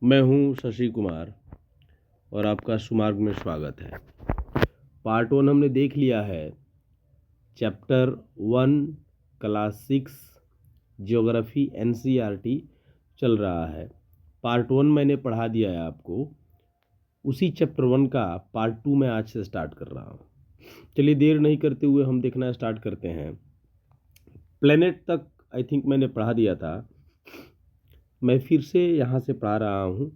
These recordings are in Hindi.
मैं हूं शशि कुमार और आपका सुमार्ग में स्वागत है। पार्ट 1 हमने देख लिया है। चैप्टर 1 क्लास 6 ज्योग्राफी एनसीईआरटी चल रहा है। पार्ट 1 मैंने पढ़ा दिया है आपको। उसी चैप्टर 1 का पार्ट 2 मैं आज से स्टार्ट कर रहा हूँ। चलिए देर नहीं करते हुए हम देखना स्टार्ट करते हैं। प्लेनेट तक आई थिंक मैंने पढ़ा दिया था। मैं फिर से यहाँ से पढ़ा रहा हूँ,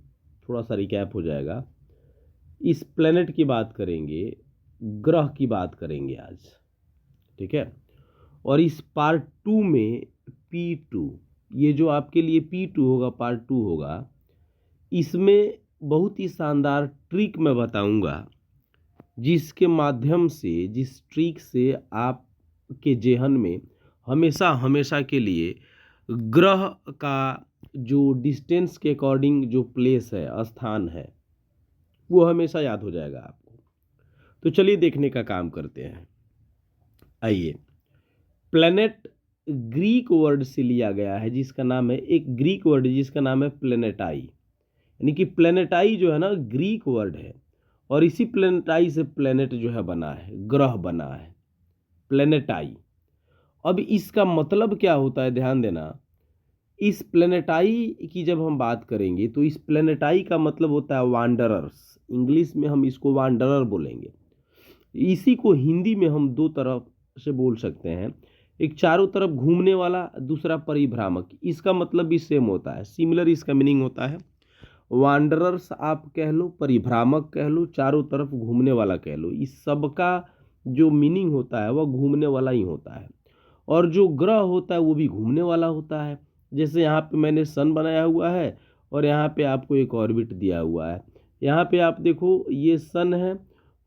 थोड़ा सा रिकैप हो जाएगा। इस प्लेनेट की बात करेंगे, ग्रह की बात करेंगे आज, ठीक है। और इस पार्ट 2 में P2, ये जो आपके लिए P2 होगा, पार्ट 2 होगा, इसमें बहुत ही शानदार ट्रिक मैं बताऊंगा, जिसके माध्यम से, जिस ट्रिक से आपके जेहन में हमेशा हमेशा के लिए ग्रह का जो डिस्टेंस के अकॉर्डिंग जो प्लेस है, स्थान है, वो हमेशा याद हो जाएगा आपको। तो चलिए देखने का काम करते हैं। आइए, प्लेनेट ग्रीक वर्ड से लिया गया है, जिसका नाम है, एक ग्रीक वर्ड जिसका नाम है प्लेनेटाई। यानी कि प्लेनेटाई जो है ना, ग्रीक वर्ड है, और इसी प्लेनेटाई से प्लेनेट जो है बना है, ग्रह बना है, प्लेनेटाई। अब इसका मतलब क्या होता है, ध्यान देना। इस प्लेनेटाई की जब हम बात करेंगे तो इस प्लेनेटाई का मतलब होता है वांडरर्स। इंग्लिश में हम इसको वांडरर बोलेंगे। इसी को हिंदी में हम दो तरफ से बोल सकते हैं, एक चारों तरफ घूमने वाला, दूसरा परिभ्रामक। इसका मतलब भी सेम होता है, सिमिलर इसका मीनिंग होता है। वांडरर्स आप कह लो, परिभ्रामक कह लो, चारों तरफ घूमने वाला कह लो, इस सब का जो मीनिंग होता है वह घूमने वाला ही होता है। और जो ग्रह होता है वो भी घूमने वाला होता है। जैसे यहाँ पे मैंने सन बनाया हुआ है और यहाँ पे आपको एक ऑर्बिट दिया हुआ है। यहाँ पे आप देखो, ये सन है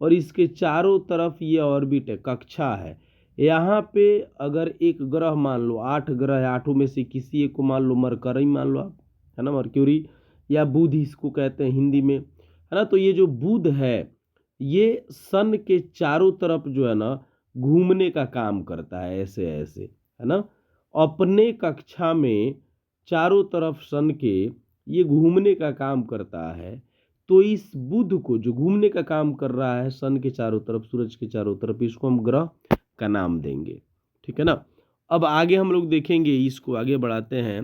और इसके चारों तरफ ये ऑर्बिट है, कक्षा है। यहाँ पे अगर एक ग्रह मान लो, 8 ग्रह है, आठों में से किसी एक को मान लो, मरकरी मान लो आप, है ना, मर्क्यूरी, या बुध इसको कहते हैं हिंदी में, है ना। तो ये जो बुध है, ये सन के चारों तरफ जो है ना घूमने का काम करता है, ऐसे ऐसे, है ना। अपने कक्षा में चारों तरफ सन के ये घूमने का काम करता है। तो इस बुध को, जो घूमने का काम कर रहा है सन के चारों तरफ, सूरज के चारों तरफ, इसको हम ग्रह का नाम देंगे, ठीक है ना। अब आगे हम लोग देखेंगे, इसको आगे बढ़ाते हैं।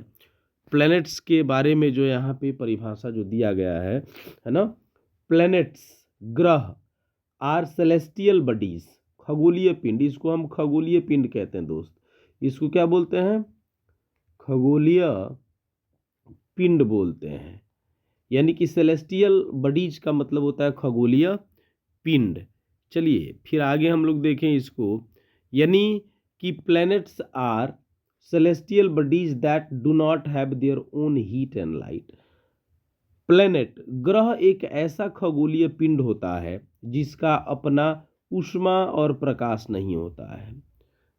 प्लैनेट्स के बारे में जो यहाँ पे परिभाषा जो दिया गया है ना। प्लैनेट्स, ग्रह, आर सेलेस्टियल बॉडीज, खगोलीय पिंड। इसको हम खगोलीय पिंड कहते हैं दोस्त। इसको क्या बोलते हैं? खगोलीय पिंड बोलते हैं। यानी कि सेलेस्टियल बॉडीज का मतलब होता है खगोलीय पिंड। चलिए फिर आगे हम लोग देखें इसको। यानी कि planets are celestial bodies that do not have their own heat and light। Planet, ग्रह, एक ऐसा खगोलीय पिंड होता है जिसका अपना ऊष्मा और प्रकाश नहीं होता है।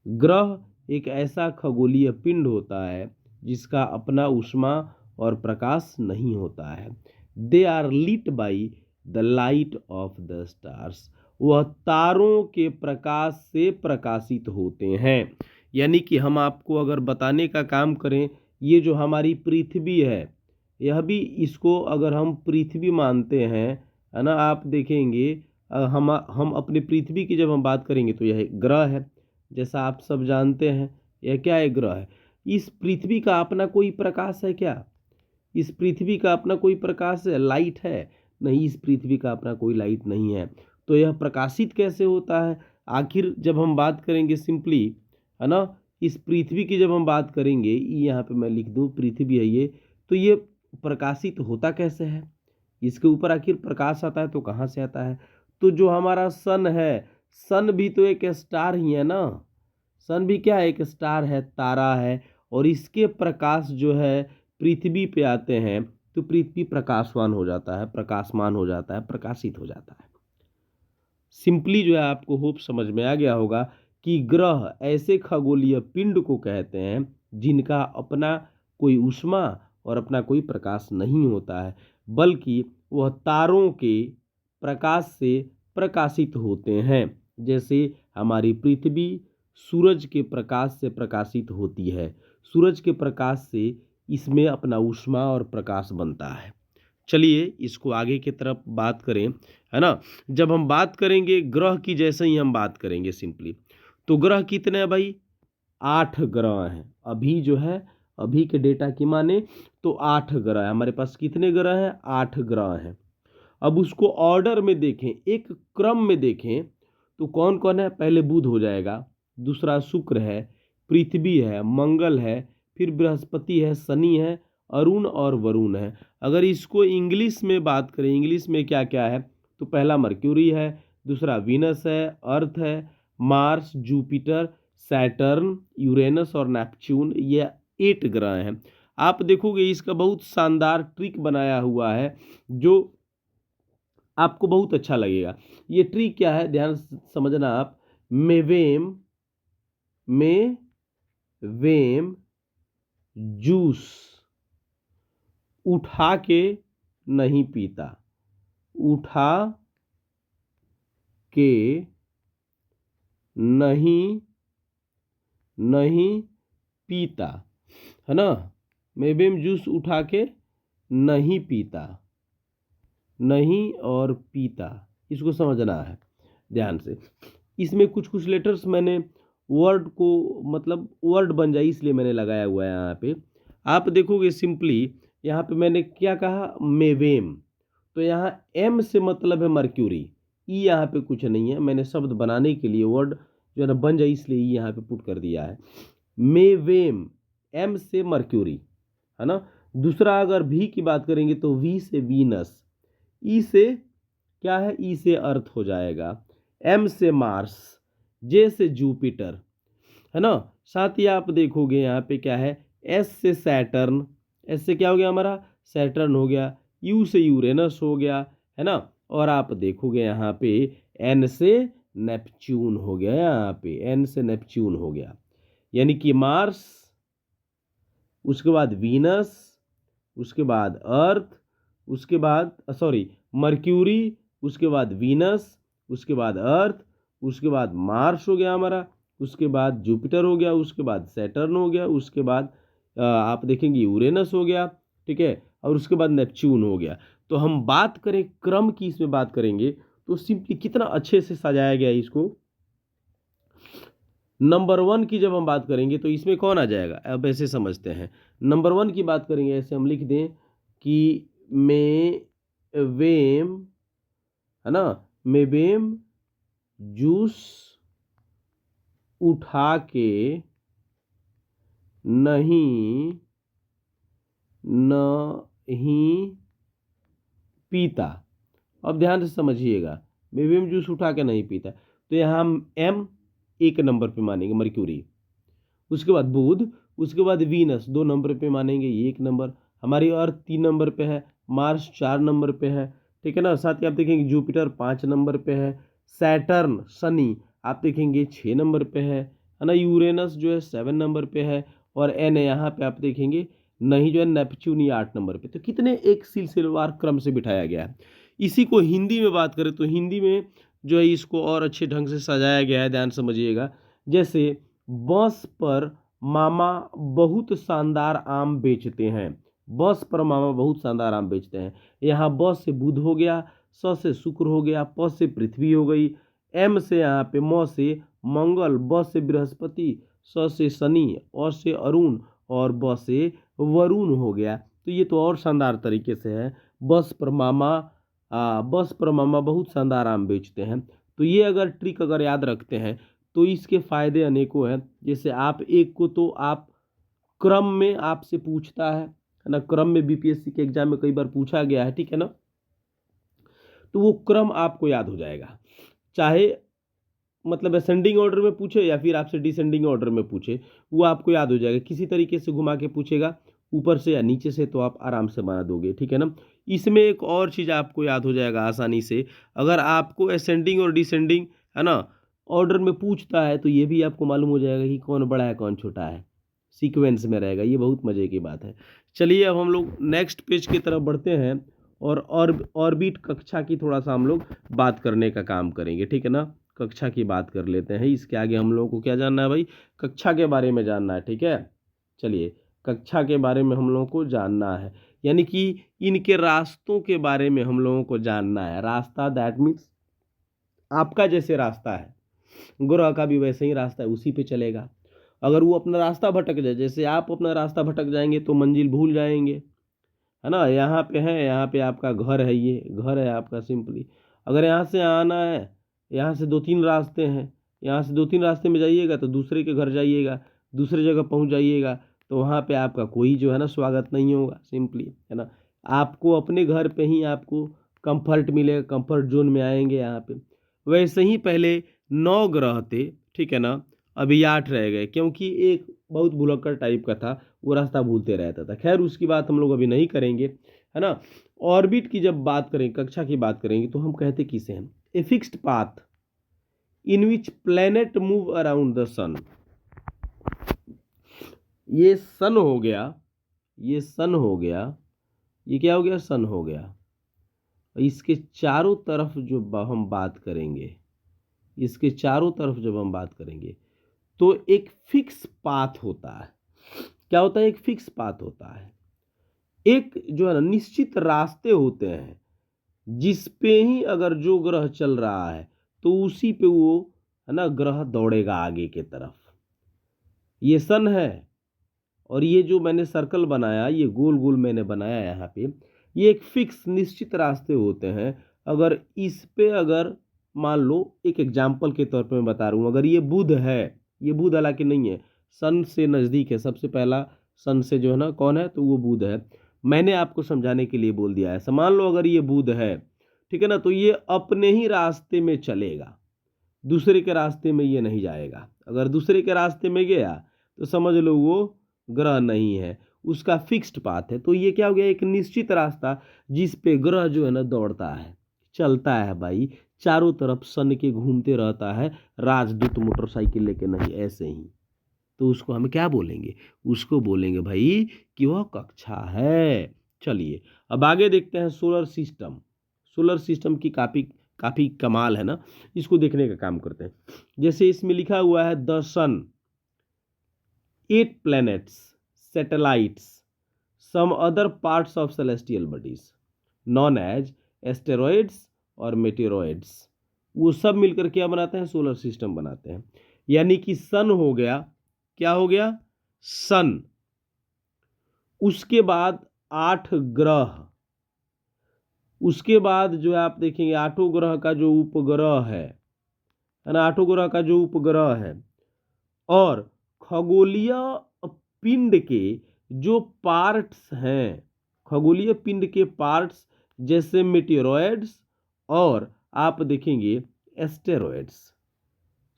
ग्रह एक ऐसा खगोलीय पिंड होता है जिसका अपना ऊष्मा और प्रकाश नहीं होता है। They are lit by the light of the stars. वह तारों के प्रकाश से प्रकाशित होते हैं। यानी कि हम आपको अगर बताने का काम करें, ये जो हमारी पृथ्वी है, यह भी, इसको अगर हम पृथ्वी मानते हैं, है ना, आप देखेंगे, हम अपने पृथ्वी की जब हम बात करेंगे तो यह एक ग्रह है। जैसा आप सब जानते हैं, यह क्या है? ग्रह है। इस पृथ्वी का अपना कोई प्रकाश है क्या? इस पृथ्वी का अपना कोई प्रकाश है, लाइट है? नहीं, इस पृथ्वी का अपना कोई लाइट नहीं है। तो यह प्रकाशित कैसे होता है? आखिर जब हम बात करेंगे सिंपली, है ना, इस पृथ्वी की जब हम बात करेंगे, यहाँ पे मैं लिख दूँ पृथ्वी है ये, तो ये प्रकाशित होता कैसे है? इसके ऊपर आखिर प्रकाश आता है तो कहाँ से आता है? तो जो हमारा सन है, सन भी तो एक स्टार ही है ना। सन भी क्या है? एक स्टार है, तारा है। और इसके प्रकाश जो है पृथ्वी पे आते हैं तो पृथ्वी प्रकाशवान हो जाता है, प्रकाशमान हो जाता है, प्रकाशित हो जाता है। सिंपली जो है आपको होप समझ में आ गया होगा कि ग्रह ऐसे खगोलीय पिंड को कहते हैं जिनका अपना कोई ऊष्मा और अपना कोई प्रकाश नहीं होता है, बल्कि वह तारों के प्रकाश से प्रकाशित होते हैं। जैसे हमारी पृथ्वी सूरज के प्रकाश से प्रकाशित होती है। सूरज के प्रकाश से इसमें अपना ऊष्मा और प्रकाश बनता है। चलिए इसको आगे की तरफ बात करें, है ना। जब हम बात करेंगे ग्रह की, जैसे ही हम बात करेंगे सिंपली, तो ग्रह कितने हैं भाई? 8 ग्रह हैं। अभी जो है, अभी के डेटा की माने तो 8 ग्रह है हमारे पास। कितने ग्रह हैं? 8 ग्रह हैं। अब उसको ऑर्डर में देखें, एक क्रम में देखें, तो कौन कौन है? पहले बुध हो जाएगा, दूसरा शुक्र है, पृथ्वी है, मंगल है, फिर बृहस्पति है, शनि है, अरुण और वरुण है। अगर इसको इंग्लिश में बात करें, इंग्लिश में क्या क्या है, तो पहला मर्क्यूरी है, दूसरा वीनस है, अर्थ है, मार्स, जुपिटर, सैटर्न, यूरेनस और नेपच्यून, ये 8 ग्रह हैं। आप देखोगे इसका बहुत शानदार ट्रिक बनाया हुआ है जो आपको बहुत अच्छा लगेगा। ये ट्रिक क्या है, ध्यान से समझना आप। मेवेम में वेम जूस उठा के नहीं पीता, उठा के नहीं नहीं पीता, है ना। मेवेम जूस उठा के नहीं पीता, नहीं और पीता, इसको समझना है ध्यान से। इसमें कुछ कुछ लेटर्स मैंने वर्ड को, मतलब वर्ड बन जाए इसलिए मैंने लगाया हुआ है यहाँ पे। आप देखोगे सिंपली यहाँ पे मैंने क्या कहा? मेवेम, तो यहाँ एम से मतलब है मर्क्यूरी, ई यहाँ पे कुछ नहीं है, मैंने शब्द बनाने के लिए वर्ड जो है ना बन जाए इसलिए ई यहाँ पे पुट कर दिया है। मेवेम, एम से मर्क्यूरी, है ना। दूसरा अगर वी की बात करेंगे तो वी से वीनस, ई से क्या है? ई से अर्थ हो जाएगा, एम से मार्स, जे से जुपिटर, है ना। साथ ही आप देखोगे यहाँ पे क्या है? एस से सैटर्न, एस से क्या हो गया हमारा? सैटर्न हो गया, यू से यूरेनस हो गया, है ना। और आप देखोगे यहाँ पे एन से नेपच्यून हो गया, यहाँ पे एन से नेपच्यून हो गया, यानी कि मार्स, उसके बाद वीनस, उसके बाद अर्थ, उसके बाद सॉरी मर्क्यूरी, उसके बाद वीनस, उसके बाद अर्थ, उसके बाद मार्स हो गया हमारा, उसके बाद जुपिटर हो गया, उसके बाद सैटर्न हो गया, उसके बाद आप देखेंगे यूरेनस हो गया, ठीक है, और उसके बाद नेपच्यून हो गया। तो हम बात करें क्रम की, इसमें बात करेंगे तो सिंपली कितना अच्छे से सजाया गया है इसको। नंबर 1 की जब हम बात करेंगे तो इसमें कौन आ जाएगा? अब ऐसे समझते हैं, नंबर 1 की बात करेंगे, ऐसे हम लिख दें कि मेवेम, है ना, मेवेम जूस उठा के नहीं नहीं पीता। अब ध्यान से समझिएगा, मेवेम जूस उठा के नहीं पीता, तो यहाँ हम एम 1 नंबर पे मानेंगे, मर्क्यूरी, उसके बाद बुध, उसके बाद वीनस 2 नंबर पे मानेंगे, ये 1 नंबर, हमारी अर्थ 3 नंबर पे है, मार्स 4 नंबर पे है, ठीक है ना। साथ ही आप देखेंगे जुपिटर 5 नंबर पे है, सैटर्न शनि आप देखेंगे 6 नंबर पे है ना। यूरेनस जो है 7 नंबर पे है, और एन यहाँ पे आप देखेंगे नहीं जो है नेपच्यून 8 नंबर पे। तो कितने एक सिलसिलेवार क्रम से बिठाया गया है। इसी को हिंदी में बात करें तो हिंदी में जो है इसको और अच्छे ढंग से सजाया गया है, ध्यान समझिएगा। जैसे बस पर मामा बहुत शानदार आम बेचते हैं, बस पर मामा बहुत शानदार आम बेचते हैं। यहाँ ब से बुध हो गया, स से शुक्र हो गया, प से पृथ्वी हो गई, एम से यहाँ पे म से मंगल, ब से बृहस्पति, स से शनि, अ से अरुण और ब से वरुण हो गया। तो ये तो और शानदार तरीके से है। बस पर मामा बस पर मामा बहुत शानदार आम बेचते हैं। तो ये अगर ट्रिक अगर याद रखते हैं तो इसके फायदे अनेकों हैं। जैसे आप एक को तो आप क्रम में आपसे पूछता है ना, क्रम में बीपीएससी के एग्जाम में कई बार पूछा गया है, ठीक है ना। तो वो क्रम आपको याद हो जाएगा, चाहे मतलब असेंडिंग ऑर्डर में पूछे या फिर आपसे डिसेंडिंग ऑर्डर में पूछे, वो आपको याद हो जाएगा। किसी तरीके से घुमा के पूछेगा, ऊपर से या नीचे से, तो आप आराम से बना दोगे, ठीक है ना। इसमें एक और चीज़ आपको याद हो जाएगा आसानी से, अगर आपको असेंडिंग और डिसेंडिंग, है ना, ऑर्डर में पूछता है तो ये भी आपको मालूम हो जाएगा कि कौन बड़ा है कौन छोटा है, सीक्वेंस में रहेगा। ये बहुत मज़े की बात है। चलिए अब हम लोग नेक्स्ट पेज की तरफ बढ़ते हैं और ऑर्बिट कक्षा की थोड़ा सा हम लोग बात करने का काम करेंगे, ठीक है ना। कक्षा की बात कर लेते हैं। इसके आगे हम लोगों को क्या जानना है भाई? कक्षा के बारे में जानना है, ठीक है। चलिए कक्षा के बारे में हम लोगों को जानना है यानी कि इनके रास्तों के बारे में हम लोगों को जानना है। रास्ता दैट मीन्स आपका जैसे रास्ता है, ग्रह का भी वैसे ही रास्ता है, उसी पे चलेगा। अगर वो अपना रास्ता भटक जाए, जैसे आप अपना रास्ता भटक जाएंगे तो मंजिल भूल जाएंगे, है ना। यहाँ पे है, यहाँ पे आपका घर है, ये घर है आपका सिंपली। अगर यहाँ से आना है, यहाँ से 2-3 रास्ते हैं, यहाँ से 2-3 रास्ते में जाइएगा तो दूसरे के घर जाइएगा, दूसरी जगह पहुँच जाइएगा, तो वहाँ पे आपका कोई जो है ना स्वागत नहीं होगा सिंपली, है ना। आपको अपने घर पे ही आपको कंफर्ट मिलेगा, कंफर्ट जोन में आएंगे यहाँ पे। वैसे ही पहले 9 ग्रह थे, ठीक है ना, अभी 8 रह गए, क्योंकि एक बहुत भुलक्कड़ टाइप का था, वो रास्ता भूलते रहता था। खैर उसकी बात हम लोग अभी नहीं करेंगे, है ना। ऑर्बिट की जब बात करें, कक्षा की बात करेंगे, तो हम कहते किसे हैं, a fixed path in which planet move around the sun. ये सन हो गया, ये सन हो गया, ये क्या हो गया, सन हो गया। इसके चारों तरफ जो हम बात करेंगे, इसके चारों तरफ जब हम बात करेंगे तो एक फिक्स पाथ होता है। क्या होता है, एक फिक्स पाथ होता है, एक जो है ना निश्चित रास्ते होते हैं, जिस पे ही अगर जो ग्रह चल रहा है तो उसी पे वो, है ना, ग्रह दौड़ेगा आगे के तरफ। ये सन है, और ये जो मैंने सर्कल बनाया, ये गोल गोल मैंने बनाया यहाँ पे, ये एक फिक्स निश्चित रास्ते होते हैं। अगर इस पे अगर मान लो, एक एग्जाम्पल के तौर पे मैं बता रहा हूँ, अगर ये बुध है, ये बुध हालांकि नहीं है, सन से नज़दीक है, सबसे पहला सन से जो है ना कौन है, तो वो बुध है। मैंने आपको समझाने के लिए बोल दिया है। मान लो अगर ये बुध है, ठीक है ना, तो ये अपने ही रास्ते में चलेगा, दूसरे के रास्ते में ये नहीं जाएगा। अगर दूसरे के रास्ते में गया तो समझ लो वो ग्रह नहीं है, उसका फिक्स्ड पाथ है। तो ये क्या हो गया, एक निश्चित रास्ता जिस पे ग्रह जो है ना दौड़ता है, चलता है भाई, चारों तरफ सन के घूमते रहता है, राजदूत मोटरसाइकिल लेके नहीं, ऐसे ही। तो उसको हम क्या बोलेंगे, उसको बोलेंगे भाई कि वह कक्षा है। चलिए अब आगे देखते हैं सोलर सिस्टम। सोलर सिस्टम की काफ़ी काफ़ी कमाल है ना, इसको देखने का काम करते हैं। जैसे इसमें लिखा हुआ है the sun, 8 planets, satellites, some other parts of celestial bodies known as asteroids और meteoroids, वो सब मिलकर क्या बनाते हैं, सोलर सिस्टम बनाते हैं। यानी कि सन हो गया, क्या हो गया, सन, उसके बाद 8 ग्रह, उसके बाद जो है आप देखेंगे 8 ग्रह का जो उपग्रह है ना, 8 ग्रह का जो उपग्रह है, और खगोलीय पिंड के जो पार्ट्स हैं, खगोलीय पिंड के पार्ट्स, जैसे मेटेरॉइड्स और आप देखेंगे एस्टेरॉइड्स।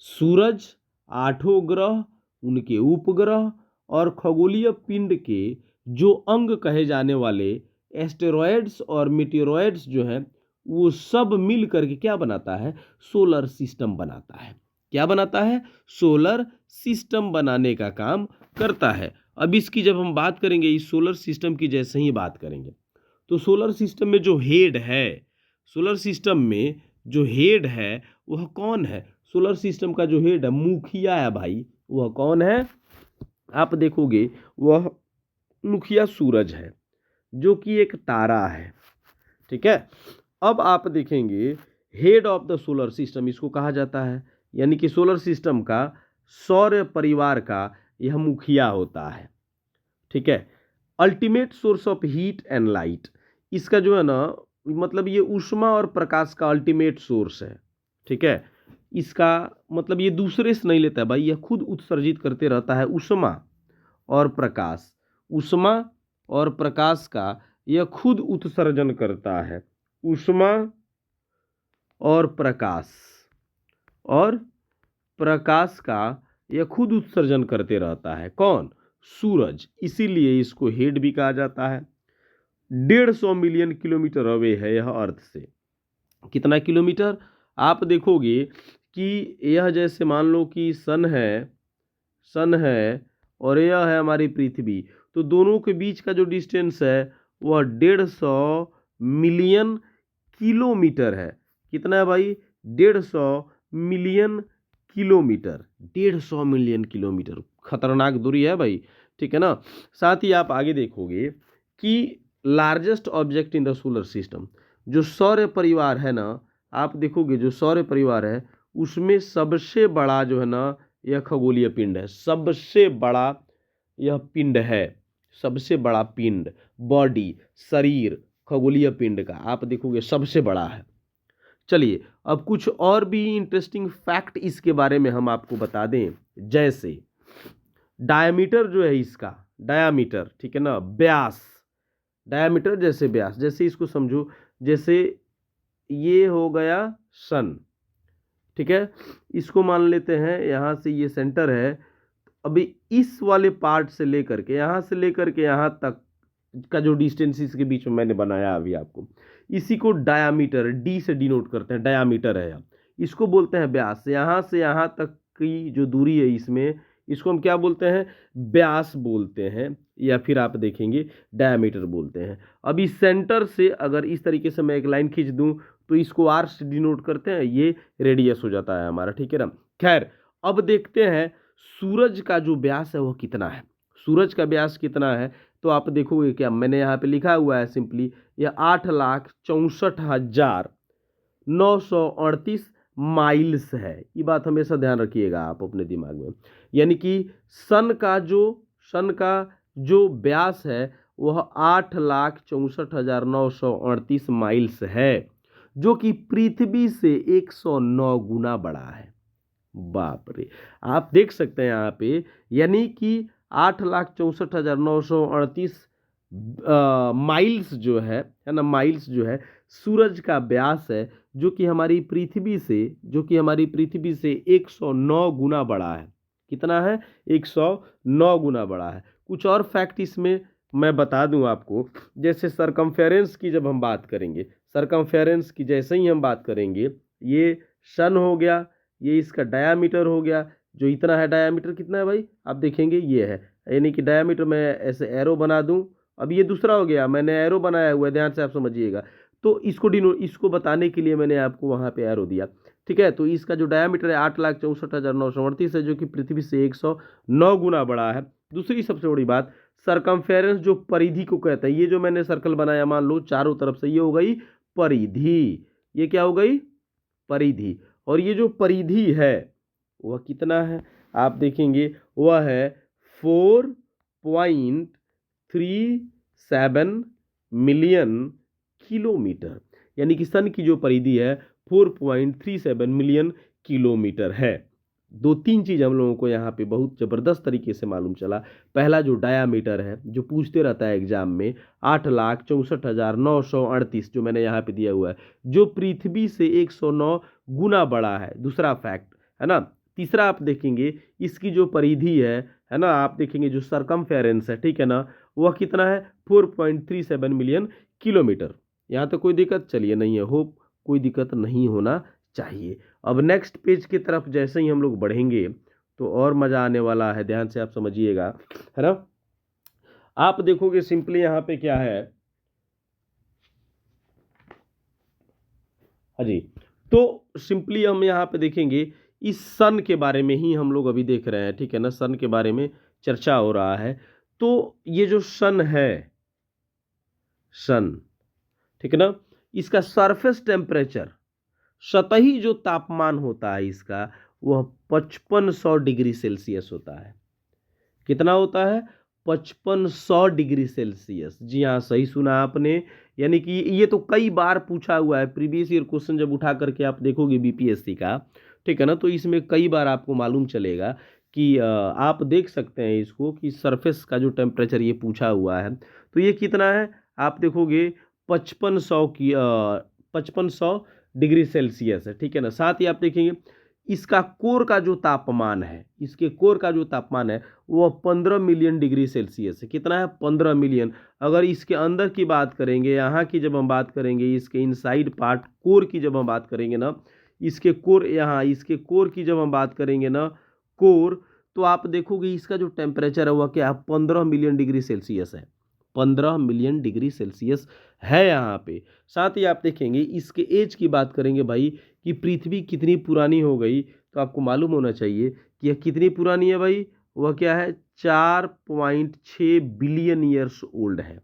सूरज, 8 ग्रह, उनके उपग्रह और खगोलीय पिंड के जो अंग कहे जाने वाले एस्टेरॉइड्स और मेटेरॉइड्स जो हैं, वो सब मिल करके क्या बनाता है, सोलर सिस्टम बनाता है। क्या बनाता है, सोलर सिस्टम बनाने का काम करता है। अब इसकी जब हम बात करेंगे, इस सोलर सिस्टम की जैसे ही बात करेंगे, तो सोलर सिस्टम में जो हेड है, सोलर सिस्टम में जो हेड है वह कौन है, सोलर सिस्टम का जो हेड है, मुखिया है भाई, वह कौन है, आप देखोगे वह मुखिया सूरज है, जो कि एक तारा है, ठीक है। अब आप देखेंगे head of the solar system इसको कहा जाता है, यानी कि सोलर सिस्टम का, सौर परिवार का यह मुखिया होता है, ठीक है। Ultimate source of heat and light, इसका जो है ना मतलब ये ऊष्मा और प्रकाश का अल्टीमेट सोर्स है, ठीक है। इसका मतलब ये दूसरे से नहीं लेता है भाई, यह खुद उत्सर्जित करते रहता है ऊष्मा और प्रकाश, ऊष्मा और प्रकाश का यह खुद उत्सर्जन करता है, ऊष्मा और प्रकाश का यह खुद उत्सर्जन करते रहता है, कौन, सूरज। इसीलिए इसको हेड भी कहा जाता है। 150 मिलियन किलोमीटर अवे है यह अर्थ से। कितना किलोमीटर, आप देखोगे कि यह जैसे मान लो कि सन है और यह है हमारी पृथ्वी, तो दोनों के बीच का जो डिस्टेंस है वह 150 मिलियन किलोमीटर है। कितना है भाई, 150 मिलियन किलोमीटर, 150 मिलियन किलोमीटर, खतरनाक दूरी है भाई, ठीक है ना। साथ ही आप आगे देखोगे कि largest object in the solar system. जो सौर परिवार है ना, आप देखोगे जो सौर परिवार है उसमें सबसे बड़ा जो है ना यह खगोलीय पिंड है। सबसे बड़ा यह पिंड है, सबसे बड़ा पिंड, बॉडी, शरीर खगोलीय पिंड का आप देखोगे सबसे बड़ा है। चलिए अब कुछ और भी इंटरेस्टिंग फैक्ट इसके बारे में हम आपको बता दें। जैसे डायमीटर जो है इसका, डायमीटर, ठीक है ना, व्यास, डायमीटर जैसे व्यास, जैसे इसको समझो, जैसे ये हो गया सन, ठीक है, इसको मान लेते हैं यहाँ से ये सेंटर है। अभी इस वाले पार्ट से लेकर के यहाँ से लेकर के यहाँ तक का जो डिस्टेंस इसके बीच में मैंने बनाया अभी आपको, इसी को डायामीटर, डी से डिनोट करते हैं, डायामीटर है। इसको बोलते हैं व्यास। यहाँ से यहाँ तक की जो दूरी है इसमें, इसको हम क्या बोलते हैं, व्यास बोलते हैं, या फिर आप देखेंगे डायामीटर बोलते हैं। अब इस सेंटर से अगर इस तरीके से मैं एक लाइन खींच दूं तो इसको आर से डिनोट करते हैं, ये रेडियस हो जाता है हमारा, ठीक है ना। खैर अब देखते हैं सूरज का जो व्यास है वह कितना है। सूरज का व्यास कितना है तो आप देखोगे क्या, मैंने यहाँ पे लिखा हुआ है सिंपली, यह 8,64,938 माइल्स है। ये बात हमेशा ध्यान रखिएगा आप अपने दिमाग में। यानी कि सन का जो व्यास है वह 8,64,938 माइल्स है, जो कि पृथ्वी से 109 गुना बड़ा है। बाप रे, आप देख सकते हैं यहाँ पे, यानी कि 8,64,938 माइल्स जो है ना, माइल्स जो है सूरज का व्यास है, जो कि हमारी पृथ्वी से 109 गुना बड़ा है। कितना है, 109 गुना बड़ा है। कुछ और फैक्ट इसमें मैं बता दूं आपको, जैसे सरकमफेरेंस की जब हम बात करेंगे, सरकमफेरेंस की जैसे ही हम बात करेंगे, ये सन हो गया, ये इसका डायामीटर हो गया, जो इतना है, डायामीटर कितना है भाई आप देखेंगे ये है, यानी कि डायामीटर मैं ऐसे एरो बना दूं, अब ये दूसरा हो गया, मैंने एरो बनाया हुआ है, ध्यान से आप समझिएगा। तो इसको बताने के लिए मैंने आपको वहाँ पे एरो दिया, ठीक है। तो इसका जो डायामीटर है 8,64,938 है, जो कि पृथ्वी से 109 गुना बड़ा है। दूसरी सबसे बड़ी बात, सरकमफेरेंस जो परिधि को कहता है, ये जो मैंने सर्कल बनाया मान लो चारों तरफ से, ये हो गई परिधि, ये क्या हो गई, परिधि। और ये जो परिधि है वह कितना है आप देखेंगे, वह है 4.37 मिलियन किलोमीटर। यानी कि सन की जो परिधि है 4.37 मिलियन किलोमीटर है। दो तीन चीज़ हम लोगों को यहाँ पे बहुत ज़बरदस्त तरीके से मालूम चला। पहला जो डायामीटर है, जो पूछते रहता है एग्जाम में, 8,64,938 जो मैंने यहाँ पे दिया हुआ है, जो पृथ्वी से 109 गुना बड़ा है। दूसरा फैक्ट है ना। तीसरा आप देखेंगे इसकी जो परिधि है ना, आप देखेंगे जो सरकमफेरेंस है, ठीक है ना, वह कितना है, 4.37 मिलियन किलोमीटर। यहाँ तक कोई दिक्कत चलिए नहीं है, होप कोई दिक्कत नहीं होना चाहिए। अब नेक्स्ट पेज की तरफ जैसे ही हम लोग बढ़ेंगे तो और मज़ा आने वाला है, ध्यान से आप समझिएगा, है ना। आप देखोगे सिंपली यहाँ पे क्या है, हाँ जी, तो सिंपली हम यहाँ पे देखेंगे इस सन के बारे में ही हम लोग अभी देख रहे हैं, ठीक है ना, सन के बारे में चर्चा हो रहा है। तो ये जो सन है, सन, ठीक है ना, इसका सरफेस टेम्परेचर, सतही जो तापमान होता है इसका, वह 5500 डिग्री सेल्सियस होता है। कितना होता है, 5500 डिग्री सेल्सियस। जी हाँ, सही सुना आपने। यानी कि ये तो कई बार पूछा हुआ है, प्रीवियस ईयर क्वेश्चन जब उठा करके आप देखोगे बीपीएससी का, ठीक है ना, तो इसमें कई बार आपको मालूम चलेगा कि आप देख सकते हैं इसको कि सरफेस का जो टेम्परेचर ये पूछा हुआ है, तो ये कितना है आप देखोगे 5500 डिग्री सेल्सियस है, ठीक है ना। साथ ही आप देखेंगे इसका कोर का जो तापमान है, इसके कोर का जो तापमान है वह 15 मिलियन डिग्री सेल्सियस है। कितना है, 15 मिलियन। अगर इसके अंदर की बात करेंगे, यहाँ की जब हम बात करेंगे, इसके इनसाइड पार्ट कोर की जब हम बात करेंगे ना, इसके कोर, यहाँ इसके कोर की जब हम बात करेंगे ना, कोर, तो आप देखोगे इसका जो टेम्परेचर है वह क्या है, 15 मिलियन डिग्री सेल्सियस है। 15 मिलियन डिग्री सेल्सियस है यहाँ पे। साथ ही आप देखेंगे इसके एज की बात करेंगे भाई, कि पृथ्वी कितनी पुरानी हो गई, तो आपको मालूम होना चाहिए कि यह कितनी पुरानी है भाई, वह क्या है, 4.6 बिलियन ईयर्स ओल्ड है।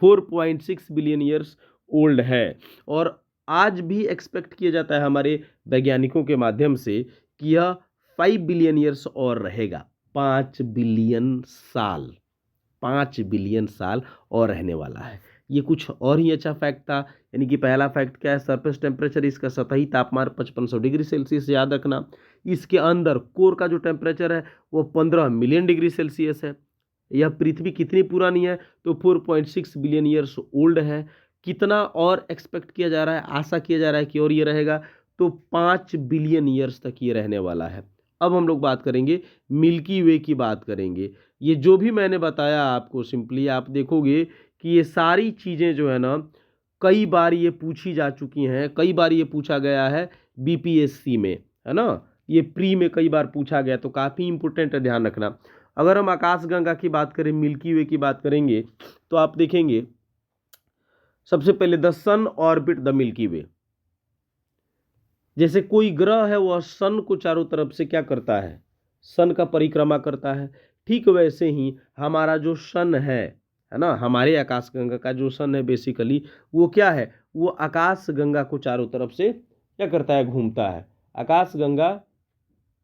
4.6 बिलियन ईयर्स ओल्ड है। और आज भी एक्सपेक्ट किया जाता है हमारे वैज्ञानिकों के माध्यम से कि यह 5 बिलियन ईयर्स और रहेगा। 5 बिलियन साल, 5 बिलियन साल और रहने वाला है। ये कुछ और ही अच्छा फैक्ट था। यानी कि पहला फैक्ट क्या है, सरफेस टेम्परेचर, इसका सतही तापमान 5500 डिग्री सेल्सियस, याद रखना। इसके अंदर कोर का जो टेम्परेचर है वो 15 मिलियन डिग्री सेल्सियस है। यह पृथ्वी कितनी पुरानी है, तो 4.6 बिलियन ईयर्स ओल्ड है। कितना और एक्सपेक्ट किया जा रहा है, आशा किया जा रहा है कि और ये रहेगा, तो 5 बिलियन ईयर्स तक ये रहने वाला है। अब हम लोग बात करेंगे मिल्की वे की, बात करेंगे। ये जो भी मैंने बताया आपको, सिंपली आप देखोगे कि ये सारी चीज़ें जो है ना, कई बार ये पूछी जा चुकी हैं, कई बार ये पूछा गया है बीपीएससी में, है ना। ये प्री में कई बार पूछा गया, तो काफ़ी इंपॉर्टेंट है, ध्यान रखना। अगर हम आकाशगंगा की बात करें, मिल्की वे की बात करेंगे, तो आप देखेंगे सबसे पहले the sun orbit the Milky Way. जैसे कोई ग्रह है वह सन को चारों तरफ से क्या करता है, सन का परिक्रमा करता है, ठीक वैसे ही हमारा जो सन है ना, हमारे आकाशगंगा का जो सन है बेसिकली वो क्या है, वो आकाशगंगा को चारों तरफ से क्या करता है, घूमता है। आकाशगंगा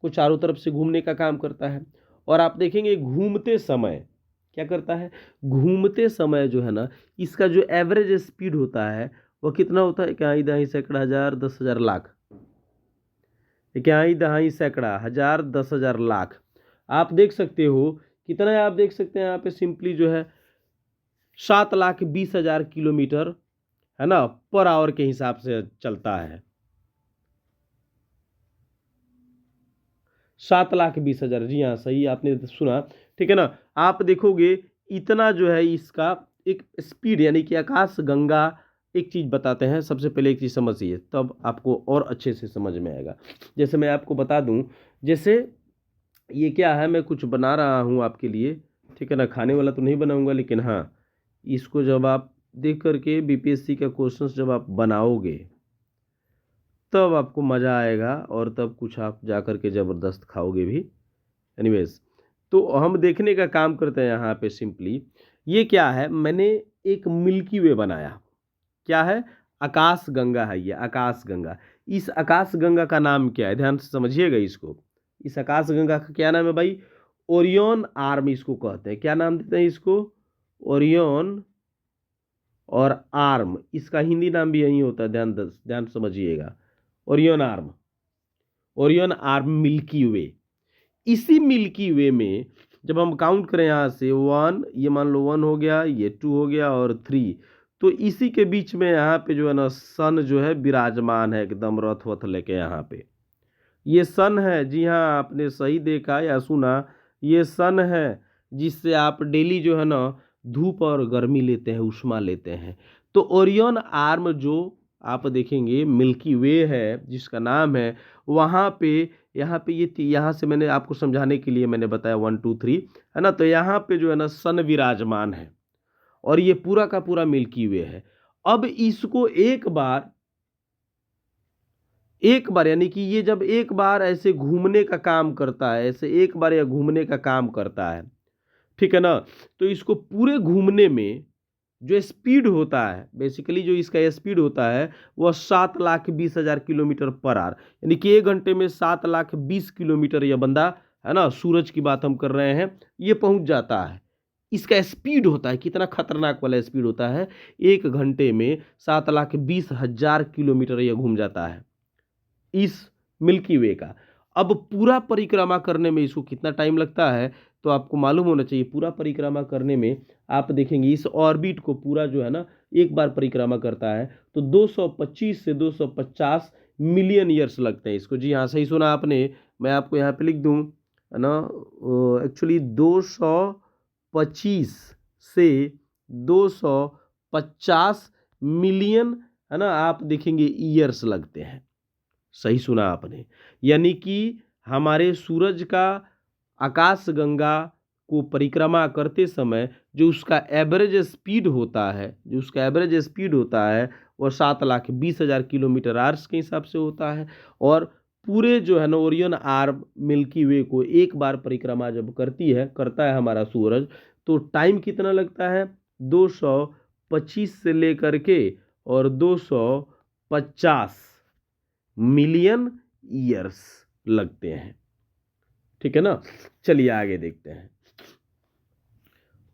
को चारों तरफ से घूमने का काम करता है। और आप देखेंगे घूमते समय क्या करता है, घूमते समय जो है ना, इसका जो एवरेज स्पीड होता है वह कितना होता है, इकाई दहाई सैकड़ा हजार 10,000 लाख, इकाई दहाई सैकड़ा हजार 10,000 लाख। आप देख सकते हो कितना है, आप देख सकते हैं यहाँ पे सिंपली जो है 7,20,000 किलोमीटर, है ना, पर आवर के हिसाब से चलता है। 7,20,000, जी हाँ, सही आपने सुना, ठीक है ना। आप देखोगे इतना जो है इसका एक स्पीड, यानी कि आकाशगंगा, एक चीज़ बताते हैं, सबसे पहले एक चीज़ समझिए तब आपको और अच्छे से समझ में आएगा। जैसे मैं आपको बता दूं, जैसे ये क्या है, मैं कुछ बना रहा हूँ आपके लिए, ठीक है ना, खाने वाला तो नहीं बनाऊंगा, लेकिन हाँ, इसको जब आप देख करके बीपीएससी का क्वेश्चन जब आप बनाओगे तब आपको मज़ा आएगा, और तब कुछ आप जा कर के ज़बरदस्त खाओगे भी। एनीवेज, तो हम देखने का काम करते हैं यहाँ पे सिंपली। ये क्या है, मैंने एक मिल्की वे बनाया, क्या है, आकाशगंगा है ये, आकाशगंगा। इस आकाशगंगा का नाम क्या है, ध्यान से समझिएगा इसको। इस आकाशगंगा का क्या नाम है भाई, ओरियन आर्म इसको कहते हैं। क्या नाम देते हैं इसको, ओरियन और आर्म, इसका हिंदी नाम भी यही होता है, ध्यान समझिएगा, Orion arm, Orion arm Milky Way. इसी मिल्की वे में जब हम काउंट करें यहाँ से 1, ये मान लो 1 हो गया, ये 2 हो गया और 3, तो इसी के बीच में यहाँ पे जो है ना सन जो है विराजमान है, एकदम रथ वथ लेके यहाँ पे। ये सन है, जी हाँ, आपने सही देखा या सुना, ये सन है जिससे आप डेली जो है ना धूप और गर्मी लेते हैं, उष्मा लेते हैं। तो ओरियन आर्म जो आप देखेंगे मिल्की वे है जिसका नाम है, वहाँ पे, यहाँ पे ये यहाँ से मैंने आपको समझाने के लिए मैंने बताया 1 2 3, है ना। तो यहाँ पे जो है ना सन विराजमान है और ये पूरा का पूरा मिल्की वे है। अब इसको एक बार यानी कि ये जब एक बार ऐसे घूमने का काम करता है, ऐसे एक बार यह घूमने का काम करता है, ठीक है ना, तो इसको पूरे घूमने में जो स्पीड होता है, बेसिकली जो इसका स्पीड होता है वह 7,20,000 किलोमीटर पर आवर, यानी कि 1 घंटे में 7,20,000 किलोमीटर यह बंदा, है ना, सूरज की बात हम कर रहे हैं, ये पहुंच जाता है। इसका स्पीड होता है, कितना खतरनाक वाला स्पीड होता है, 1 घंटे में 7,20,000 किलोमीटर यह घूम जाता है इस मिल्की वे का। अब पूरा परिक्रमा करने में इसको कितना टाइम लगता है, तो आपको मालूम होना चाहिए। पूरा परिक्रमा करने में आप देखेंगे इस ऑर्बिट को पूरा जो है ना एक बार परिक्रमा करता है तो 225 से 250 मिलियन ईयर्स लगते हैं इसको। जी हाँ, सही सुना आपने, मैं आपको यहाँ पे लिख दूँ, है ना, एक्चुअली 225 से 250 मिलियन, है ना, आप देखेंगे ईयर्स लगते हैं। सही सुना आपने, यानी कि हमारे सूरज का आकाशगंगा को परिक्रमा करते समय जो उसका एवरेज स्पीड होता है, वह 7,20,000 किलोमीटर आवर्स के हिसाब से होता है। और पूरे जो है ना ओरियन आर्म मिल्की वे को एक बार परिक्रमा जब करता है हमारा सूरज, तो टाइम कितना लगता है, 225 से लेकर के और 250 मिलियन ईयर्स लगते हैं। ठीक है ना। चलिए आगे देखते हैं।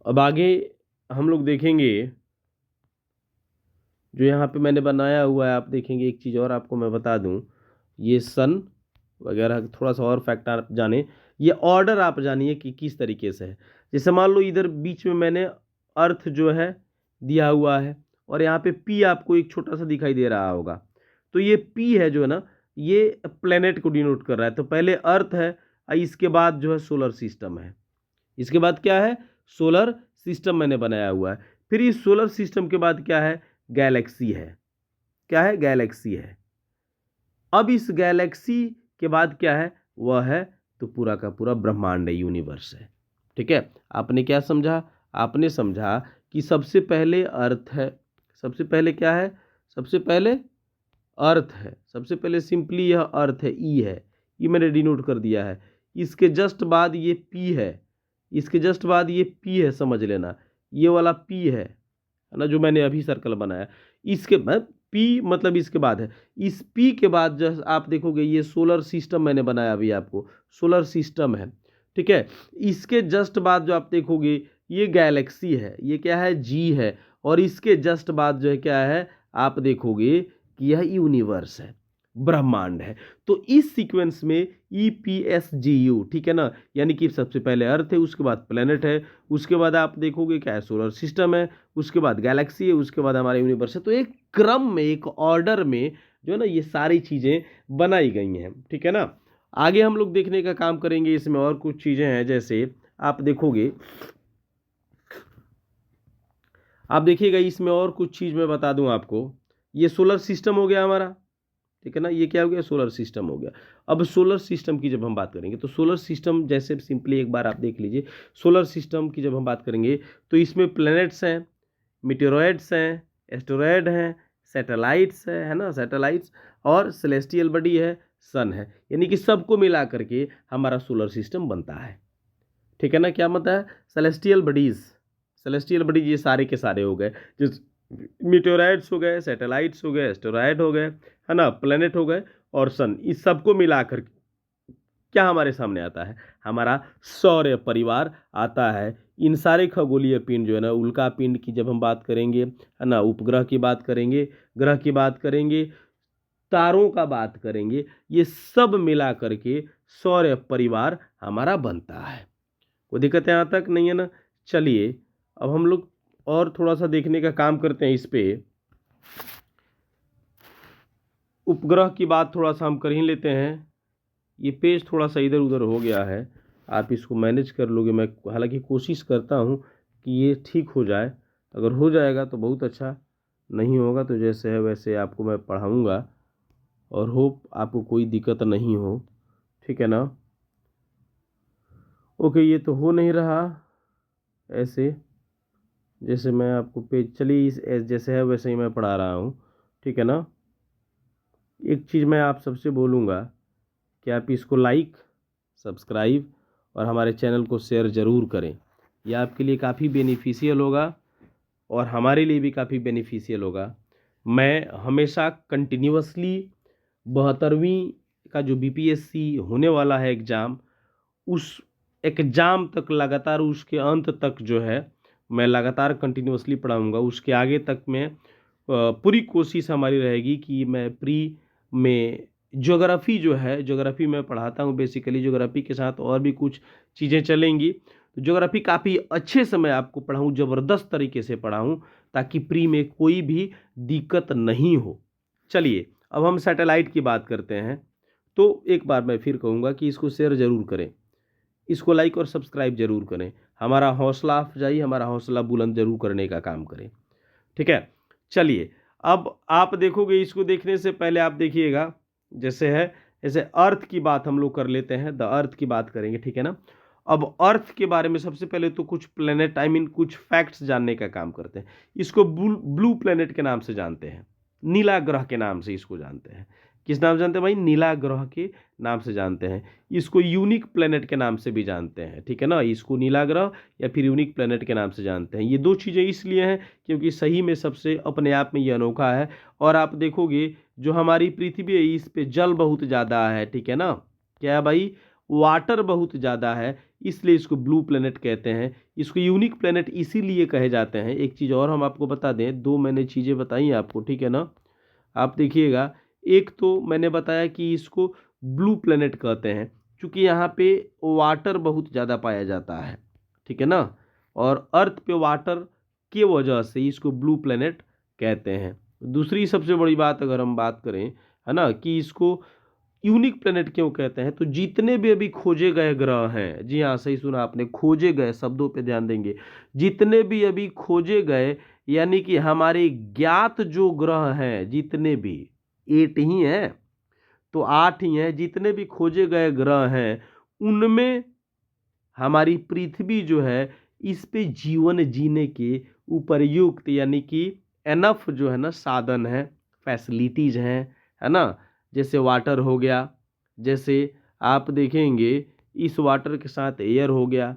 अब आगे हम लोग देखेंगे जो यहाँ पे मैंने बनाया हुआ है, आप देखेंगे एक चीज़ और आपको मैं बता दूं, ये सन वगैरह थोड़ा सा और फैक्ट आप जाने, ये ऑर्डर आप जानिए कि किस तरीके से है। जैसे मान लो इधर बीच में मैंने अर्थ जो है दिया हुआ है और यहाँ पे पी आपको एक छोटा सा दिखाई दे रहा होगा, तो ये पी है जो है ना, ये प्लेनेट को डिनोट कर रहा है। तो पहले अर्थ है, इसके बाद जो है सोलर सिस्टम है, इसके बाद क्या है, सोलर सिस्टम मैंने बनाया हुआ है। फिर इस सोलर सिस्टम के बाद क्या है, गैलेक्सी है। क्या है, गैलेक्सी है। अब इस गैलेक्सी के बाद क्या है, वह है तो पूरा का पूरा ब्रह्मांड है, यूनिवर्स है। ठीक है। आपने क्या समझा, आपने समझा कि सबसे पहले अर्थ है, सबसे पहले क्या है, सबसे पहले अर्थ है, सबसे पहले सिंपली यह अर्थ है, ई है, ये मैंने डिनोट कर दिया है। इसके जस्ट बाद ये पी है, इसके जस्ट बाद ये पी है, समझ लेना ये वाला पी है ना, जो मैंने अभी सर्कल बनाया। इसके बाद पी मतलब इसके बाद है, इस पी के बाद जो आप देखोगे ये सोलर सिस्टम मैंने बनाया अभी आपको, सोलर सिस्टम है। ठीक है। इसके जस्ट बाद जो आप देखोगे ये गैलेक्सी है, ये क्या है, जी है। और इसके जस्ट बाद जो है क्या है, आप देखोगे कि यह यूनिवर्स है, ब्रह्मांड है। तो इस सीक्वेंस में EPSGU, ठीक है ना, यानी कि सबसे पहले अर्थ है, उसके बाद प्लेनेट है, उसके बाद आप देखोगे क्या है, सोलर सिस्टम है, उसके बाद गैलेक्सी है, उसके बाद हमारा यूनिवर्स है। तो एक क्रम में, एक ऑर्डर में जो है ना ये सारी चीज़ें बनाई गई हैं। ठीक है ना। आगे हम लोग देखने का काम करेंगे, इसमें और कुछ चीज़ें हैं। जैसे आप देखोगे, आप देखिएगा इसमें और कुछ चीज़ मैं बता दूं आपको। ये सोलर सिस्टम हो गया हमारा, ठीक है ना, ये क्या हो गया, सोलर सिस्टम हो गया। अब सोलर सिस्टम की जब हम बात करेंगे तो सोलर सिस्टम जैसे सिंपली एक बार आप देख लीजिए, सोलर सिस्टम की जब हम बात करेंगे तो इसमें प्लैनेट्स हैं, मीटेरॉइड्स हैं, एस्टेरॉयड हैं, सैटेलाइट्स है ना, सैटेलाइट्स, और सेलेस्टियल बॉडी है, सन है, यानी कि सबको मिला करके हमारा सोलर सिस्टम बनता है। ठीक है ना। क्या बनता है, सेलेस्टियल बॉडीज, सेलेस्टियल बॉडीज ये सारे के सारे हो गए, जो मीटेराइड्स हो गए, सैटेलाइट्स हो गए, एस्टेरॉयड हो गए, है ना, प्लेनेट हो गए और सन, इस सबको मिलाकर क्या हमारे सामने आता है, हमारा सौर परिवार आता है। इन सारे खगोलीय पिंड जो है ना, उल्का पिंड की जब हम बात करेंगे, है ना, उपग्रह की बात करेंगे, ग्रह की बात करेंगे, तारों का बात करेंगे, ये सब मिला करके सौर परिवार हमारा बनता है। कोई दिक्कत यहाँ तक नहीं है ना। चलिए अब हम लोग और थोड़ा सा देखने का काम करते हैं। इस पे उपग्रह की बात थोड़ा सा हम कर ही लेते हैं। ये पेज थोड़ा सा इधर उधर हो गया है, आप इसको मैनेज कर लोगे। मैं हालांकि कोशिश करता हूँ कि ये ठीक हो जाए, अगर हो जाएगा तो बहुत अच्छा, नहीं होगा तो जैसे है वैसे आपको मैं पढ़ाऊँगा और होप आपको कोई दिक्कत नहीं हो। ठीक है ना। ओके, ये तो हो नहीं रहा ऐसे, जैसे मैं आपको पेज, चलिए इस जैसे है वैसे ही मैं पढ़ा रहा हूँ। ठीक है ना। एक चीज़ मैं आप सबसे बोलूँगा कि आप इसको लाइक, सब्सक्राइब और हमारे चैनल को शेयर ज़रूर करें। यह आपके लिए काफ़ी बेनिफिशियल होगा और हमारे लिए भी काफ़ी बेनिफिशियल होगा। मैं हमेशा कंटिन्यूअसली 72वीं का जो BPSC होने वाला है एग्ज़ाम, उस एग्ज़ाम तक लगातार, उसके अंत तक जो है मैं लगातार कंटिन्यूअसली पढ़ाऊँगा। उसके आगे तक मैं पूरी कोशिश हमारी रहेगी कि मैं प्री में ज्योग्राफ़ी जो है, ज्योग्राफ़ी मैं पढ़ाता हूँ बेसिकली, ज्योग्राफ़ी के साथ और भी कुछ चीज़ें चलेंगी। तो ज्योग्राफ़ी काफ़ी अच्छे से मैं आपको पढ़ाऊँ, ज़बरदस्त तरीके से पढ़ाऊँ, ताकि प्री में कोई भी दिक्कत नहीं हो। चलिए अब हम सैटेलाइट की बात करते हैं। तो एक बार मैं फिर कहूँगा कि इसको शेयर ज़रूर करें, इसको लाइक और सब्सक्राइब जरूर करें, हमारा हौसला अफजाई, हमारा हौसला बुलंद जरूर करने का काम करें। ठीक है। चलिए अब आप देखोगे, इसको देखने से पहले आप देखिएगा, जैसे है, जैसे अर्थ की बात हम लोग कर लेते हैं, द अर्थ की बात करेंगे। ठीक है ना। अब अर्थ के बारे में सबसे पहले तो कुछ प्लेनेट, कुछ फैक्ट्स जानने का काम करते हैं। इसको ब्लू प्लेनेट के नाम से जानते हैं, नीला ग्रह के नाम से इसको जानते हैं। किस नाम से जानते हैं भाई? नीला ग्रह के नाम से जानते हैं। इसको यूनिक प्लेनेट के नाम से भी जानते हैं, ठीक है ना। इसको नीला ग्रह या फिर यूनिक प्लेनेट के नाम से जानते हैं। ये दो चीज़ें इसलिए हैं क्योंकि सही में सबसे अपने आप में ये अनोखा है। और आप देखोगे जो हमारी पृथ्वी है इस पे जल बहुत ज़्यादा है, ठीक है ना। क्या है भाई? वाटर बहुत ज़्यादा है, इसलिए इसको ब्लू प्लेनेट कहते हैं। इसको यूनिक प्लेनेट इसीलिए कहे जाते हैं। एक चीज़ और हम आपको बता दें, दो मैंने चीज़ें बताई आपको, ठीक है ना। आप देखिएगा, एक तो मैंने बताया कि इसको ब्लू प्लेनेट कहते हैं क्योंकि यहाँ पे वाटर बहुत ज़्यादा पाया जाता है, ठीक है ना। और अर्थ पे वाटर के वजह से इसको ब्लू प्लेनेट कहते हैं। दूसरी सबसे बड़ी बात अगर हम बात करें, है ना, कि इसको यूनिक प्लेनेट क्यों कहते हैं, तो जितने भी अभी खोजे गए ग्रह हैं, जी हाँ सही सुना आपने, खोजे गए शब्दों पे ध्यान देंगे, जितने भी अभी खोजे गए यानी कि हमारे ज्ञात जो ग्रह हैं जितने भी 8 ही हैं, तो 8 ही हैं, जितने भी खोजे गए ग्रह हैं उनमें हमारी पृथ्वी जो है इस पे जीवन जीने के उपयुक्त यानी कि एनफ जो है ना साधन है, फैसिलिटीज़ हैं, है ना। जैसे वाटर हो गया, जैसे आप देखेंगे इस वाटर के साथ एयर हो गया,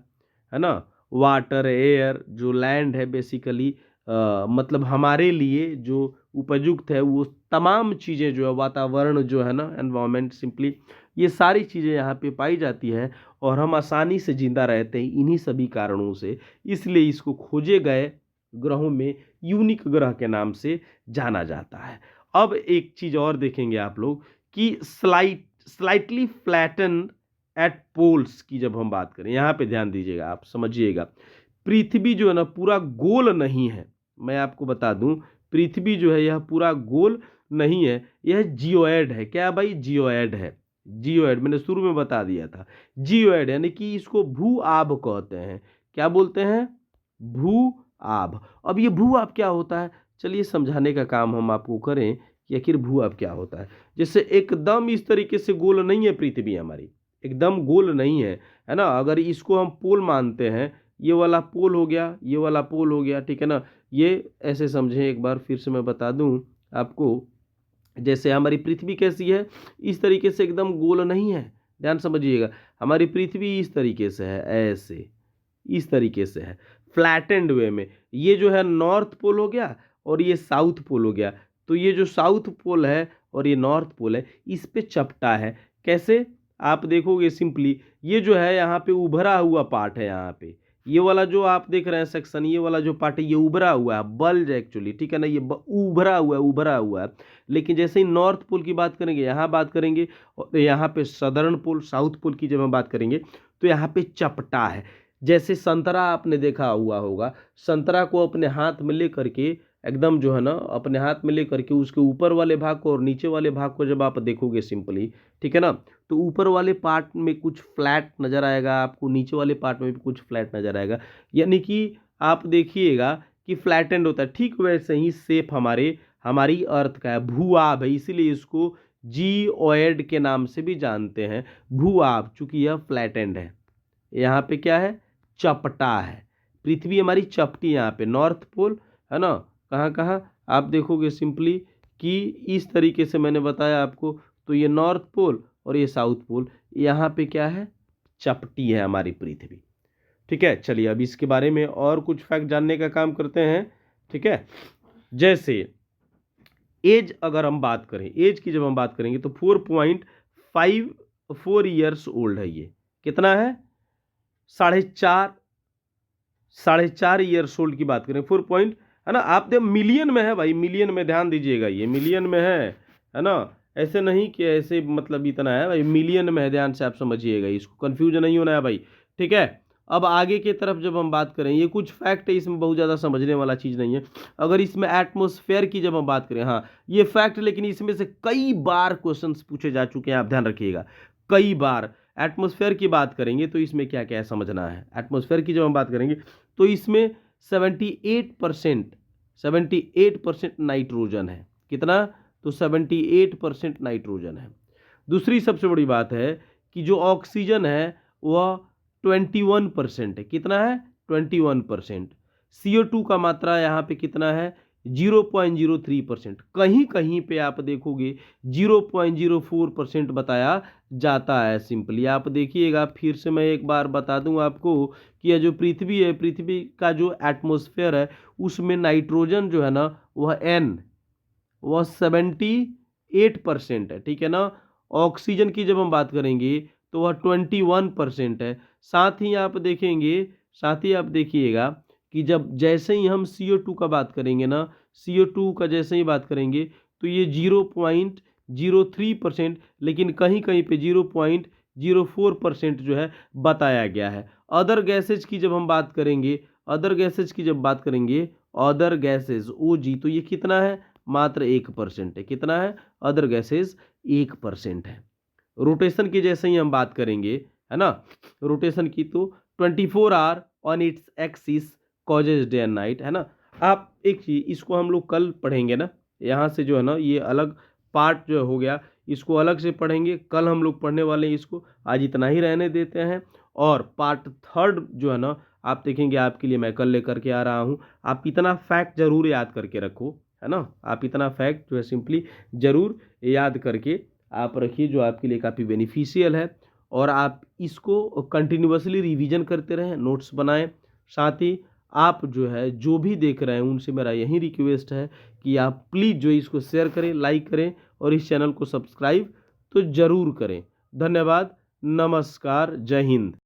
है ना। वाटर एयर जो लैंड है बेसिकली मतलब हमारे लिए जो उपयुक्त है वो तमाम चीज़ें जो है वातावरण जो है ना एनवायरनमेंट सिंपली, ये सारी चीज़ें यहाँ पे पाई जाती हैं और हम आसानी से जिंदा रहते हैं इन्हीं सभी कारणों से। इसलिए इसको खोजे गए ग्रहों में यूनिक ग्रह के नाम से जाना जाता है। अब एक चीज़ और देखेंगे आप लोग कि स्लाइटली फ्लैटन एट पोल्स की जब हम बात करें, यहाँ पे ध्यान दीजिएगा, आप समझिएगा। पृथ्वी जो है ना पूरा गोल नहीं है, मैं आपको बता दूं, पृथ्वी जो है यह पूरा गोल नहीं है, यह जियोएड है। क्या भाई? जियोएड है। जियोएड मैंने शुरू में बता दिया था। जियोएड यानी कि इसको भू आभ कहते हैं। क्या बोलते हैं? भू आभ। अब ये भू आभ क्या होता है, चलिए समझाने का काम हम आपको करें कि आखिर भू आभ क्या होता है। जैसे एकदम इस तरीके से गोल नहीं है पृथ्वी हमारी, एकदम गोल नहीं है ना। अगर इसको हम पोल मानते हैं, ये वाला पोल हो गया, ये वाला पोल हो गया, ठीक है ना। ये ऐसे समझें, एक बार फिर से मैं बता दूं आपको, जैसे हमारी पृथ्वी कैसी है, इस तरीके से एकदम गोल नहीं है, ध्यान समझिएगा। हमारी पृथ्वी इस तरीके से है, ऐसे इस तरीके से है, फ्लैटेंड वे में। ये जो है नॉर्थ पोल हो गया और ये साउथ पोल हो गया। तो ये जो साउथ पोल है और ये नॉर्थ पोल है, इस पे चपटा है। कैसे? आप देखोगे सिंपली, ये जो है यहाँ पे उभरा हुआ पार्ट है, यहाँ पे ये वाला जो आप देख रहे हैं सेक्शन, ये वाला जो पार्ट है ये उभरा हुआ है, बल्ज एक्चुअली, ठीक है ना। ये उभरा हुआ है, उभरा हुआ है। लेकिन जैसे ही नॉर्थ पोल की बात करेंगे, यहाँ बात करेंगे, और यहाँ पे सदर्न पोल साउथ पोल की जब हम बात करेंगे तो यहाँ पे चपटा है। जैसे संतरा आपने देखा हुआ होगा, संतरा को अपने हाथ में ले करके एकदम जो है ना अपने हाथ में ले करके उसके ऊपर वाले भाग को और नीचे वाले भाग को जब आप देखोगे सिंपली, ठीक है ना, तो ऊपर वाले पार्ट में कुछ फ्लैट नज़र आएगा आपको, नीचे वाले पार्ट में भी कुछ फ्लैट नज़र आएगा। यानी कि आप देखिएगा कि फ्लैट एंड होता है। ठीक वैसे ही शेप हमारी अर्थ का है, भूआब है, इसीलिए इसको जियोइड के नाम से भी जानते हैं, भूआब, चूंकि यह फ्लैट एंड है। यहाँ पे क्या है? चपटा है। पृथ्वी हमारी चपटी, यहाँ पे नॉर्थ पोल है ना, कहाँ कहाँ आप देखोगे सिंपली कि इस तरीके से मैंने बताया आपको, तो ये नॉर्थ पोल और ये साउथ पोल, यहाँ पे क्या है? चपटी है हमारी पृथ्वी। ठीक है, चलिए अब इसके बारे में और कुछ फैक्ट जानने का काम करते हैं, ठीक है। जैसे एज अगर हम बात करें, एज की जब हम बात करेंगे तो 4.54 ईयर्स ओल्ड है ये। कितना है? 4.5 ईयर्स ओल्ड की बात करें, 4 पॉइंट, है ना। आप देख मिलियन में है भाई, मिलियन में, ध्यान दीजिएगा, ये मिलियन में है ना। ऐसे नहीं कि ऐसे मतलब इतना है भाई, मिलियन में है, ध्यान से आप समझिएगा, इसको कंफ्यूजन नहीं होना है भाई, ठीक है। अब आगे की तरफ जब हम बात करें, ये कुछ फैक्ट है, इसमें बहुत ज़्यादा समझने वाला चीज़ नहीं है। अगर इसमें एटमॉस्फेयर की जब हम बात करें, हाँ ये फैक्ट, लेकिन इसमें से कई बार क्वेश्चंस पूछे जा चुके हैं, आप ध्यान रखिएगा, कई बार। एटमॉस्फेयर की बात करेंगे तो इसमें क्या क्या समझना है। एटमॉस्फेयर की जब हम बात करेंगे तो इसमें 78% नाइट्रोजन है। कितना? तो 78% नाइट्रोजन है। दूसरी सबसे बड़ी बात है कि जो ऑक्सीजन है वह 21% है। कितना है? 21%। CO2 का मात्रा यहाँ पे कितना है? 0.03%, कहीं कहीं पे आप देखोगे 0.04% बताया जाता है। सिंपली आप देखिएगा, फिर से मैं एक बार बता दूं आपको कि यह जो पृथ्वी है, पृथ्वी का जो एटमॉस्फेयर है उसमें नाइट्रोजन जो है ना वह 78% है, ठीक है ना। ऑक्सीजन की जब हम बात करेंगे तो वह 21% है। साथ ही आप देखिएगा कि जब जैसे ही हम CO2 का बात करेंगे ना, CO2 का जैसे ही बात करेंगे तो ये 0.03%, लेकिन कहीं कहीं पे 0.04% जो है बताया गया है। अदर गैसेज की जब हम बात करेंगे, अदर गैसेज OG, तो ये कितना है, मात्र 1% है। कितना है, अदर गैसेज 1% है। रोटेशन की जैसे ही हम बात करेंगे, है ना, रोटेशन की, तो 24 hour on its axis causes day and night, है ना। आप एक चीज, इसको हम लोग कल पढ़ेंगे ना, यहाँ से जो है ना ये अलग पार्ट जो हो गया, इसको अलग से पढ़ेंगे, कल हम लोग पढ़ने वाले हैं इसको। आज इतना ही रहने देते हैं, और पार्ट थर्ड जो है ना आप देखेंगे, आपके लिए मैं कल लेकर के आ रहा हूँ। आप इतना फैक्ट जरूर याद करके रखो, है ना, आप इतना फैक्ट जो है सिंपली जरूर याद करके आप रखिए, जो आपके लिए काफ़ी बेनिफिशियल है। और आप इसको कंटिन्यूअसली रिवीजन करते रहें, नोट्स बनाएं। साथ ही आप जो है जो भी देख रहे हैं उनसे मेरा यही रिक्वेस्ट है कि आप प्लीज़ जो इसको शेयर करें, लाइक करें, और इस चैनल को सब्सक्राइब तो ज़रूर करें। धन्यवाद, नमस्कार, जय हिंद।